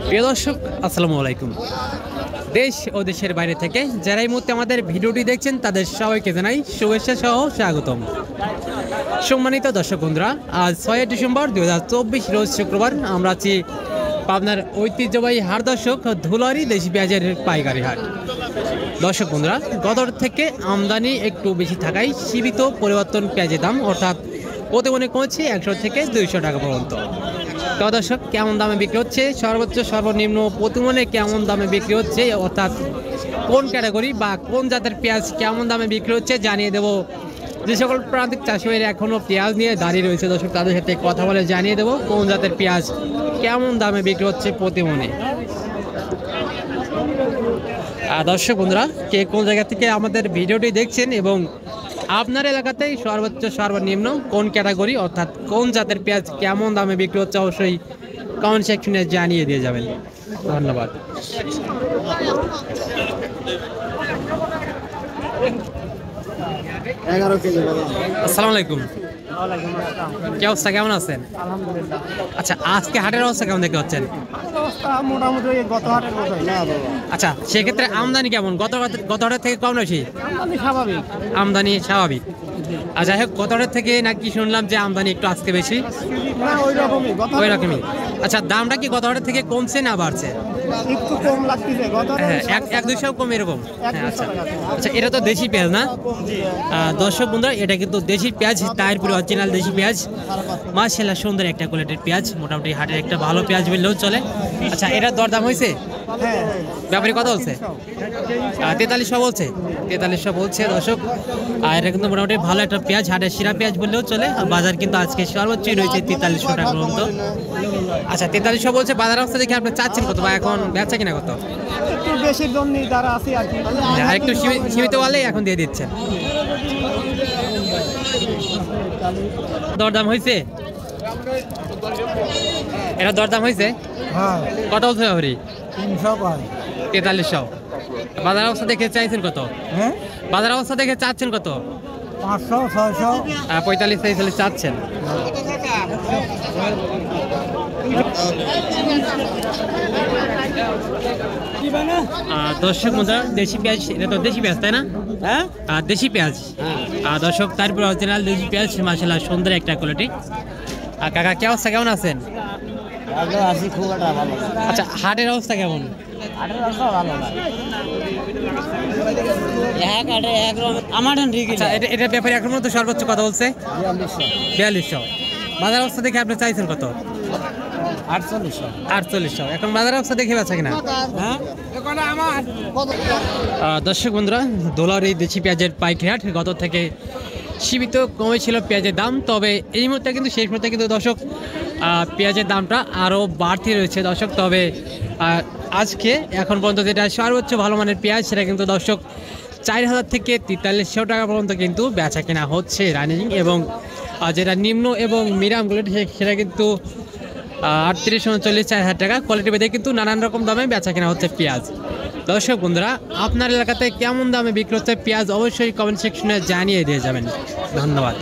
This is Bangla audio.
প্রিয় দর্শক, আসসালামু আলাইকুম। দেশ ও দেশের বাইরে থেকে যারা এই মুহূর্তে আমাদের ভিডিওটি দেখছেন তাদের সবাইকে জানাই শুভেচ্ছা সহ স্বাগতম। সম্মানিত দর্শক বন্ধুরা, আজ 6 ডিসেম্বর 2024 রোজ শুক্রবার আমরা আছি পাবনার ঐতিহ্যবাহী হাট দর্শক ধুলারি দেশি পেঁয়াজের পাইকারি হাট। দর্শক বন্ধুরা, গত থেকে আমদানি একটু বেশি থাকায় সীমিত পরিবর্তন পেঁয়াজের দাম অর্থাৎ প্রতি মনে কমেছে 100 থেকে 200 টাকা পর্যন্ত। তো দর্শক, কেমন দামে বিক্রি হচ্ছে, সর্বোচ্চ সর্বনিম্ন প্রতিমনে কেমন দামে বিক্রি হচ্ছে, অর্থাৎ কোন ক্যাটাগরি বা কোন জাতের পেঁয়াজ কেমন দামে বিক্রি হচ্ছে জানিয়ে দেবো। যে সকল প্রান্তিক চাষি ভাইরা এখনও পেঁয়াজ নিয়ে দাঁড়িয়ে রয়েছে দর্শক, তাদের সাথে কথা বলে জানিয়ে দেবো কোন জাতের পেঁয়াজ কেমন দামে বিক্রি হচ্ছে প্রতিমনে। দর্শক বন্ধুরা, কে কোন জায়গা থেকে আমাদের ভিডিওটি দেখছেন এবং আপনার এলাকাতেই সর্বোচ্চ সর্বনিম্ন কোন ক্যাটাগরি অর্থাৎ কোন জাতের পেঁয়াজ কেমন দামে বিক্রি হচ্ছে অবশ্যই কমেন্ট সেকশনে জানিয়ে দিয়ে যাবেন। ধন্যবাদ। আসসালামু আলাইকুম। কি অবস্থা, কেমন আছেন? আচ্ছা, আজকে হাটের অবস্থা কেমন দেখতে পাচ্ছেন? মোটামুটি গত হাটের মতোই না বাবা। আচ্ছা, সেক্ষেত্রে আমদানি কেমন? গত হাটের থেকে কম বেশি? আমদানি স্বাভাবিক। আমদানি স্বাভাবিক। যাই হোক, গত হাটের থেকে নাকি শুনলাম যে আমদানি একটু আজকে বেশি? না, ওই রকমই ওই রকমই। আচ্ছা, দামটা কি গত হাটের থেকে কমছে না বাড়ছে? একটু কম লাগতেছে গত হ্যাঁ, 1-200 কম এরকম। হ্যাঁ, আচ্ছা আচ্ছা, এটা তো দেশি পেঁয়াজ না? দর্শক বন্ধুরা, এটা কিন্তু দেশি পেঁয়াজ, তাহিরপুর অরিজিনাল দেশি পেঁয়াজ। মাশাআল্লাহ, সুন্দর একটা কোয়ালিটির পেঁয়াজ, মোটামুটি হাটের একটা ভালো পেঁয়াজ বললেও চলে। আচ্ছা, এটার দরদাম হয়েছে? ব্যাপারী কত বলছে? 4300 বলছে। 4300 বলছে দর্শক। আর এটা কিন্তু মোটামুটি ভালো একটা পেঁয়াজ, হাটের সেরা পেঁয়াজ বললেও চলে। বাজার কিন্তু আজকে সর্বোচ্চই রয়েছে 4300 টাকা পর্যন্ত। আচ্ছা, 4300 বলছে। বাজার অবস্থা দেখে আপনি চাচ্ছেন কত বা এখন বেচা কিনা কত? একটু বেশি জন্য যারা আছে আর কি, আর একটু সীমিত বললেই এখন দিয়ে দিচ্ছেন। দরদাম হয়েছে? এটা দরদাম হয়েছে? হ্যাঁ, কত বলছে ব্যাপারী? 4300। বাজার অবস্থা দেখে চাইছেন কত? হ্যাঁ, বাজার অবস্থা দেখে চাচ্ছেন কত? 500 600। 45 চাচ্ছেন। দর্শক বন্ধুরা, দেশি পেঁয়াজ, এটা তো দেশি পেঁয়াজ তাই না? হ্যাঁ, দেশি পেঁয়াজ। দর্শক, তারপর অরিজিনাল দেশি পেঁয়াজ, মাশাআল্লাহ সুন্দর একটা কোয়ালিটি। কাকা, কি অবস্থা, কেমন আছেন? আছি খুব একটা ভালো। আচ্ছা, হাটের অবস্থা কেমন? হাটের অবস্থা ভালো না। আমার আচ্ছা, এটা ব্যাপারে এখন মতো সর্বোচ্চ কত বলছে? 4200। বাজার অবস্থা দেখে আপনি চাইছেন কত? 4800। এখন বাজার অবস্থা দেখে বেচা কিনা? হ্যাঁ, দর্শক বন্ধুরা, দোলার এই দেশি পেঁয়াজের পাইকারি হাট গত থেকে সীমিত কমেছিল পেঁয়াজের দাম, তবে এই মুহূর্তে কিন্তু শেষ মুহূর্তে কিন্তু দর্শক পেঁয়াজের দামটা আরও বাড়তি রয়েছে দর্শক। তবে আজকে এখন পর্যন্ত যেটা সর্বোচ্চ ভালো মানের পেঁয়াজ, সেটা কিন্তু দর্শক 4000 থেকে 4300 টাকা পর্যন্ত কিন্তু বেচা কেনা হচ্ছে রানিং, এবং যেটা নিম্ন এবং মিডিয়ামগুলো সেটা কিন্তু 38-39 4000 টাকা কোয়ালিটি ভেদে কিন্তু নানান রকম দামে বেচা কেনা হচ্ছে পেঁয়াজ। দর্শক বন্ধুরা, আপনার এলাকাতে কেমন দামে বিক্রি হচ্ছে পেঁয়াজ অবশ্যই কমেন্ট সেকশনে জানিয়ে দিয়ে যাবেন। ধন্যবাদ।